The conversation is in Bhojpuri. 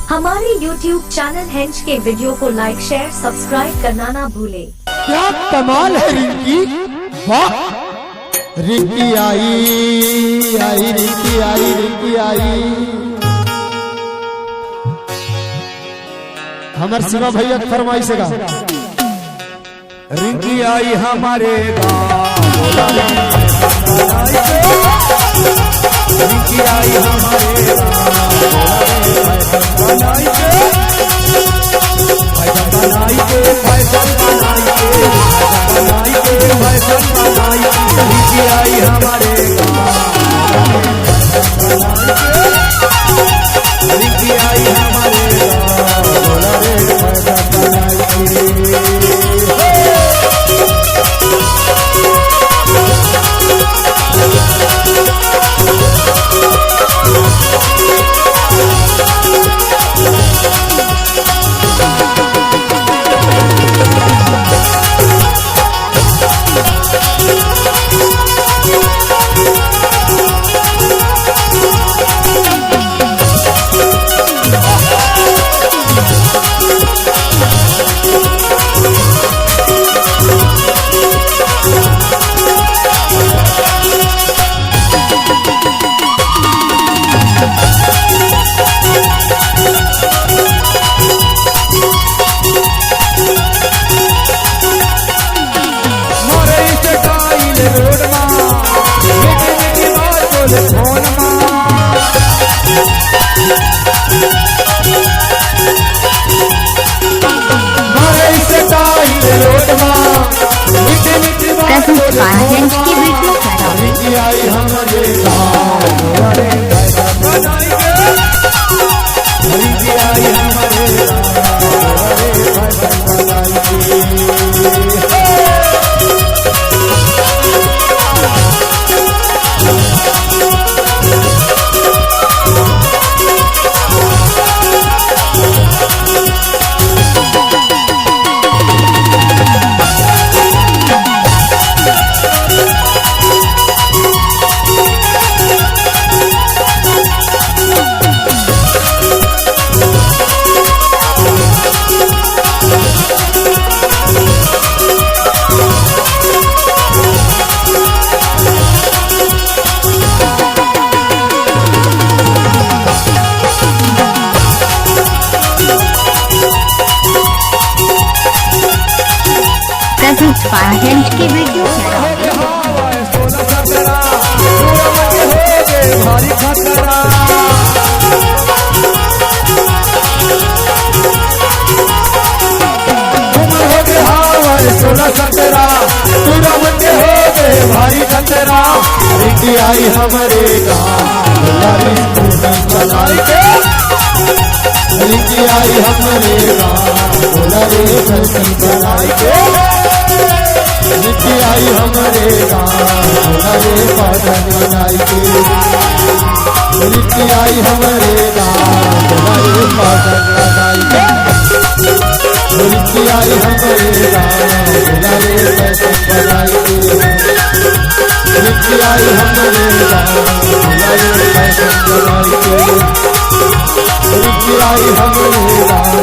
हमारे YouTube चैनल हेंच के वीडियो को लाइक शेयर सब्सक्राइब करना ना भूले। क्या कमाल है रिंकी, वाह। रिंकी आई आई रिंकी आई रिंकी आई। हमारे शिवा भैया फरमाइश गा। रिंकी आई हमारे गाँव, रिंकी आई हमारे हेंच की वीडियो भारी खतरा हो गए हवा 16-17 पूरा बच्चे हो गए भारी खतरा। रिंकी आई हमारे गाँव, रिंकी आई हमारे गाँव, रिंकी आई हमारे गाँव, पाटन बनाई के। रिंकी आई हमारे गाँव, पाटन बनाई के। रिंकी आई हमारे गाँव, फैशन बनाई के। रिंकी आई हमारे गाँव, फैशन बनाई के। रिंकी आई हमारे गाँव,